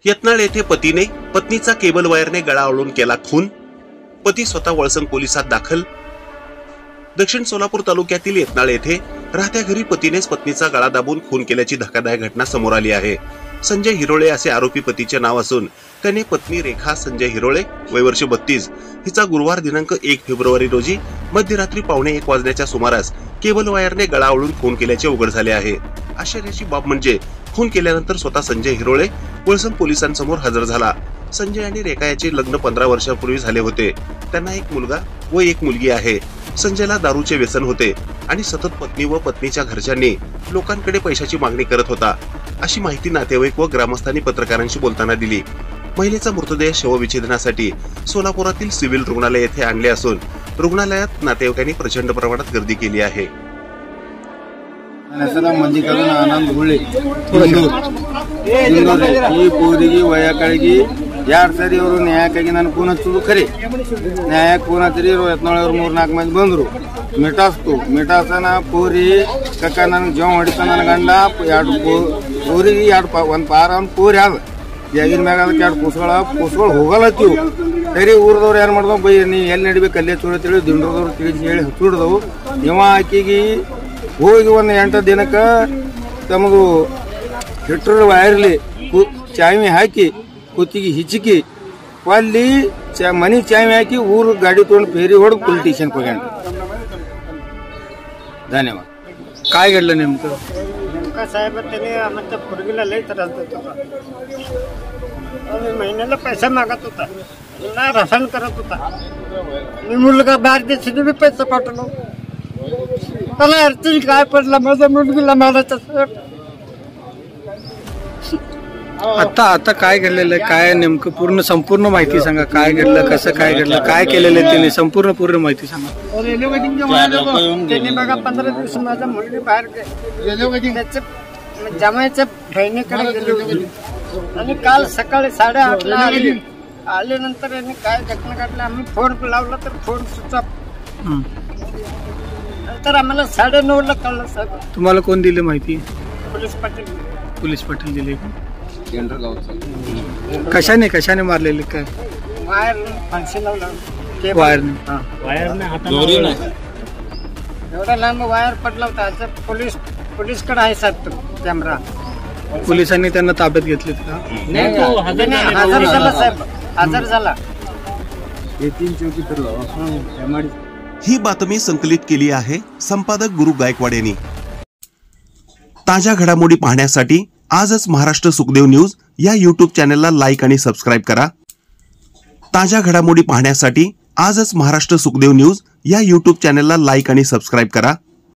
यत्नाळ येथे पतीने पत्नीचा केबल वायरने गळा आवळून केला खून, पती स्वतः वळसंग पोलिसात दाखल। दक्षिण सोलापूर तालुक्यातील यत्नाळ येथे राहत्या घरी पतीनेच पत्नीचा गळा दाबून खून केल्याची धक्कादायक घटना समोर आली आहे। संजय हिरोळे असे आरोपी पतीचे नाव असून त्याने पत्नी रेखा संजय हिरोळे वय वर्ष 32 हिचा गुरुवार दिनांक 1 फेब्रुवारी रोजी मध्यरात्री 1:15 वाजण्याच्या सुमारास केबल वायरने गळा आवळून खून केल्याचे उघड झाले आहे। आश्चर्याची बाब म्हणजे खून केल्यानंतर स्वतः संजय हिरोळे वळसंग पोलिसांसमोर हजर झाला। संजय आणि रेखा याचे लग्न 15 वर्षांपूर्वी झाले होते। त्यांना एक मुलगा व एक मुलगी आहे। संजयला दारूचे व्यसन होते आणि सतत पत्नी व पत्नीच्या घरच्यांनी लोकांकडे पैशाची मागणी करत होता, अशी माहिती नातेवाईक व ग्रामस्थांनी पत्रकारांशी बोलताना दिली। महिलेचा मृतदेह शवविच्छेदनासाठी सोलापुरातील सिव्हिल रुग्णालय येथे आणले असून रुग्णालयात नातेवाईकांनी प्रचंड प्रमाणात गर्दी केली आहे। मल्लिकार्जुन आनंद गुळे ಈ ಪೂರಿಗೆ ವಯಕಳಿಗೆ 2 ಸರಿ ಅವರು ನ್ಯಾಯಕ್ಕಾಗಿ ನಾನು ಫೋನ್ ಹಚ್ಚೋದು ಖರೆ ನ್ಯಾಯಕ್ಕೆ ಫೋನ್ ಹಚ್ಚಿರಿ ಯತ್ನಾಳವ್ರು 3-4 ಮಂದಿ ಬಂದ್ರು ಮಿಟಾಸನ ಪೂರಿ ಕಕ್ಕ ನನಗೆ ಜೀವ ಹೊಡಿತ ನನ್ನ ಗಂಡ 2 ಪೂರಿಗೆ 1 ಪಾರ ಒಂದು ಪೂರಿ ಅದ ಜಾಗಿನ ಮ್ಯಾಗ ಅದಕ್ಕೆ 2 ಪುಸ್ಗಳು ಹೋಗಲತ್ತೀವಿ ಸರಿ ಊರದವ್ರು ಏನು ಮಾಡಿದವು ಬೈ ನೀ ಎಲ್ಲಿ ನಡಿಬೇಕು ಅಲ್ಲೇ ಚೂಡ ತಿಳಿ ದಿಂಡ್ರದವ್ರು ತಿಳಿಸಿ ಹೇಳಿ ಹಚ್ಚಿಡ್ದವು ಇವ ಆಕಿಗೆ ಹೋಗಿ 1-8 ದಿನಕ್ಕೆ ತಮ್ಮದು ಹಿಟ್ರ್ ವೈರ್ಲಿ ಚಾವಿ ಹಾಕಿ ಕುತ್ತಿಗೆ ಹಿಚ್ಚಿಕಿ ಅಲ್ಲಿ ಮನಿ ಚಾವಿ ಹಾಕಿ ಊರು ಗಾಡಿ ತೊಗೊಂಡು फेरी ಹೊಡೆದು ಪೊಲೀಸ್ स्टेशन ಹೋಗ್ಯಾನ। धन्यवाद। काय घडलं नेमकं? साहेब त्याने आमच्या पोरगीला लई त्रास देत होता आणि महिन्याला पैसा मागत होता, ना रसायन करत होता। मी मुलगा बाहेर देशाने बी पैसा पाठवलो, त्याला अडचण काय पडला माझ्या मुलगीला मारायचं सर। आता काय घडलेलं आहे, काय नेमकं पूर्ण संपूर्ण माहिती सांगा। काय घडलं, कसं काय घडलं, काय केलेलं आहे त्यांनी, पूर्ण माहिती सांगा। त्यांनी बघा 15 दिवस माझ्या मुलगी बाहेर त्याच्या जमायच्या बहिणीकडे गेली आणि काल सकाळी 8:30ला आल्यानंतर यांनी काय घटना घडली, आम्ही फोन लावला तर फोन स्विच ऑफ। नंतर आम्हाला 9:30ला कळलं साहेब। तुम्हाला कोण दिली माहिती? पोलीस पाटील दिली। कशाने मारलेले? काय वायर फांसी लावला, वायरने एवढा लांब वायर पडला होता। पोलीसकडे आहे साहेब तो कॅमेरा। पोलिसांनी त्यांना ताब्यात घेतलेत का? हजर झाला साहेब, हजर झाला। ही बातमी संकलित केली आहे संपादक गुरु गायकवाड यांनी। ताज्या घडामोडी पाहण्यासाठी आजच महाराष्ट्र सुखदेव न्यूज या YouTube चॅनलला लाईक आणि सबस्क्राईब करा। ताज्या घडामोडी पाहण्यासाठी आजच महाराष्ट्र सुखदेव न्यूज या YouTube चॅनलला लाईक आणि सबस्क्राईब करा।